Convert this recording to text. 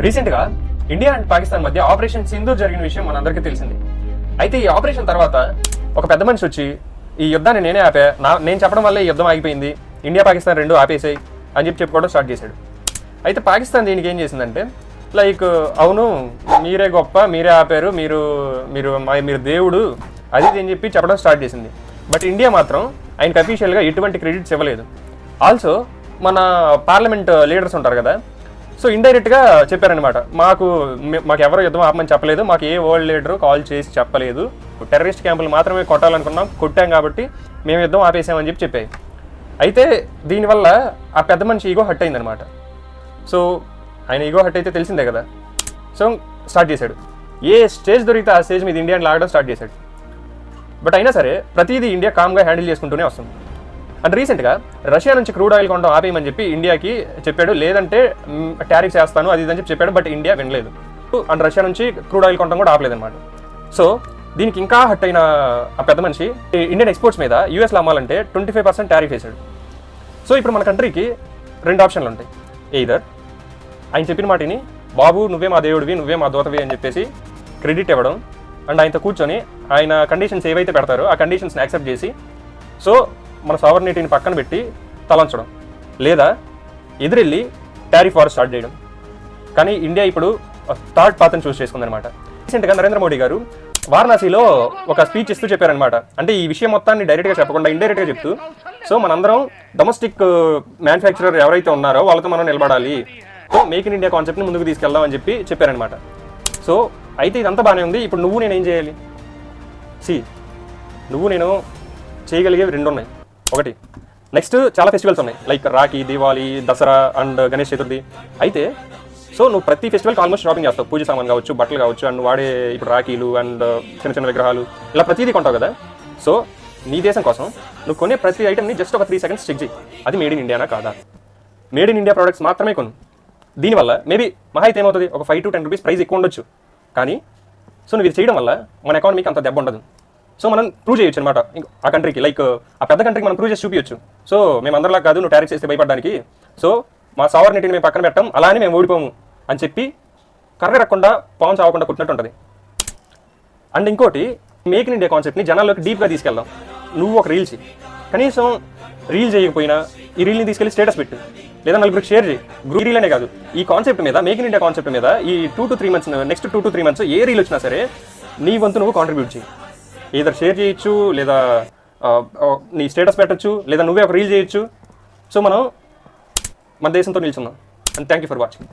Recent గా India and Pakistan మధ్య operation Sindoor జరిగిన విషయం మనందరికీ తెలిసింది. అయితే ఈ ఆపరేషన్ తర్వాత ఒక పెద్ద మనిషి వచ్చి ఈ యుద్ధాన్ని నేనే ఆపా, నేను చెప్పడం వల్ల ఈ యుద్ధం ఆగిపోయింది, ఇండియా పాకిస్తాన్ రెండు ఆపేసాయి అని చెప్పుకోవడం స్టార్ట్ చేశాడు. అయితే పాకిస్తాన్ దీనికి ఏం చేసిందంటే లైక్ అవును మీరే గొప్ప, మీరే ఆపారు, మీరు మీరు మీరు దేవుడు అది అని చెప్పి చెప్పడం స్టార్ట్ చేసింది. బట్ ఇండియా మాత్రం ఆయనకు అఫీషియల్గా ఎటువంటి క్రెడిట్స్ ఇవ్వలేదు. ఆల్సో మన పార్లమెంట్ లీడర్స్ ఉంటారు కదా, సో ఇండైరెక్ట్గా చెప్పారనమాట, మాకు ఎవరో యుద్ధం ఆపమని చెప్పలేదు, మాకు ఏ వరల్డ్ లీడరు కాల్ చేసి చెప్పలేదు, టెర్రరిస్ట్ క్యాంపులు మాత్రమే కొట్టాలనుకున్నాం, కొట్టాం కాబట్టి మేము యుద్ధం ఆపేసామని చెప్పాయి. అయితే దీనివల్ల ఆ పెద్ద మనిషి ఈగో హట్ అయిందనమాట. సో ఆయన ఈగో హట్ అయితే తెలిసిందే కదా, సో స్టార్ట్ చేశాడు. ఏ స్టేజ్ దొరికితే ఆ స్టేజ్ మీద ఇండియాని లాగడం స్టార్ట్ చేశాడు. బట్ అయినా సరే ప్రతిదీ ఇండియా కామ్గా హ్యాండిల్ చేసుకుంటూనే వస్తుంది. అండ్ రీసెంట్గా రష్యా నుంచి క్రూడ్ ఆయిల్ కొనడం ఆపేయమని చెప్పి ఇండియాకి చెప్పాడు, లేదంటే టారిఫ్స్ వేస్తాను అది ఇదని చెప్పాడు. బట్ ఇండియా వినలేదు. అండ్ రష్యా నుంచి క్రూడ్ ఆయిల్ కొనడం కూడా ఆపలేదన్నమాట. సో దీనికి ఇంకా హట్ అయిన ఆ పెద్ద మనిషి ఇండియన్ ఎక్స్పోర్ట్స్ మీద యూఎస్లో అమ్మాలంటే 25% టారిఫ్ వేశాడు. సో ఇప్పుడు మన కంట్రీకి రెండు ఆప్షన్లు ఉంటాయి. ఎయిదర్ ఆయన చెప్పిన మాటని బాబు నువ్వే మా దేవుడివి, నువ్వే మా దోతవి అని చెప్పేసి క్రెడిట్ ఇవ్వడం, అండ్ ఆయనతో కూర్చొని ఆయన కండిషన్స్ ఏవైతే పెడతారో ఆ కండిషన్స్ని యాక్సెప్ట్ చేసి సో మన సావర్నిటీని పక్కన పెట్టి తలంచడం, లేదా ఎదురెళ్ళి టారిఫ్ వార్ స్టార్ట్ చేయడం. కానీ ఇండియా ఇప్పుడు థర్డ్ పాత్రను చూస్ చేసుకుందనమాట. రీసెంట్గా నరేంద్ర మోడీ గారు వారణాసిలో ఒక స్పీచ్ ఇస్తూ చెప్పారనమాట. అంటే ఈ విషయం మొత్తాన్ని డైరెక్ట్గా చెప్పకుండా ఇండైరెక్ట్గా చెప్తూ, సో మనందరం డొమెస్టిక్ మ్యానుఫ్యాక్చరర్ ఎవరైతే ఉన్నారో వాళ్ళతో మనం నిలబడాలి, సో మేక్ ఇన్ ఇండియా కాన్సెప్ట్ని ముందుకు తీసుకెళ్దాం అని చెప్పారనమాట. సో అయితే ఇదంతా బాగానే ఉంది. ఇప్పుడు నువ్వు నేను ఏం చేయాలి? నువ్వు నేను చేయగలిగేవి రెండు ఉన్నాయి. ఒకటి, నెక్స్ట్ చాలా ఫెస్టివల్స్ ఉన్నాయి లైక్ రాఖీ, దివాళీ, దసరా అండ్ గణేష్ చతుర్థి. అయితే సో నువ్వు ప్రతి ఫెస్టివల్కి ఆల్మోస్ట్ షాపింగ్ చేస్తావు, పూజ సామాన్ కావచ్చు, బట్టలు కావచ్చు, అండ్ వాడే ఇప్పుడు రాఖీలు అండ్ చిన్న చిన్న విగ్రహాలు ఇలా ప్రతిదీ కొంటావు కదా. సో నీ దేశం కోసం నువ్వు కొనే ప్రతి ఐటమ్ని జస్ట్ ఒక 3 seconds చెక్ చేయి, అది మేడ్ ఇన్ ఇండియానా కాదా. మేడ్ ఇన్ ఇండియా ప్రోడక్ట్స్ మాత్రమే కొను. దీనివల్ల మేబీ మహా అయితే ఏమవుతుంది, ఒక 5 to 10 రూపీస్ ప్రైస్ ఎక్కువ ఉండొచ్చు. కానీ సో నువ్వు ఇది చేయడం వల్ల మన ఎకానమీకి అంత దెబ్బ ఉండదు. సో మనం ప్రూవ్ చేయొచ్చు అనమాట ఆ కంట్రీకి, లైక్ ఆ పెద్ద కంట్రీకి మనం ప్రూవ్ చేసి చూపించచ్చు. సో మేము అందరిలా కాదు, నువ్వు టారిఫ్ చేస్తే భయపడడానికి, సో మా సావర్నిటీని మేము పక్కన పెట్టాం, అలా అని మేము ఓడిపోము అని చెప్పి కర్రెరకుండా పాన్స్ అవ్వకుండా కుట్టినట్టు ఉంటుంది. అండ్ ఇంకోటి, మేక్ ఇన్ ఇండియా కాన్సెప్ట్ని జనాల్లోకి డీప్గా తీసుకెళ్దాం. నువ్వు ఒక రీల్ చేయి, కనీసం రీల్ చేయకపోయినా ఈ రీల్ని తీసుకెళ్ళి స్టేటస్ పెట్టు, లేదా నలుగురికి షేర్ చేయి. గ్రూప్ రీల్ అనే కాదు, ఈ కాన్సెప్ట్ మీద, మేక్ ఇన్ ఇండియా కాన్సెప్ట్ మీద ఈ 2 to 3 months, next 2 to 3 months A reel వచ్చినా సరే నీ వంతు నువ్వు కాంట్రిబ్యూట్ చేయి. ఏదర్ షేర్ చేయొచ్చు, లేదా నీ స్టేటస్ పెట్టచ్చు, లేదా నువ్వే ఒక రీల్ చేయొచ్చు. సో మనం మన దేశంతో నిల్చున్నాం. And thank you for watching.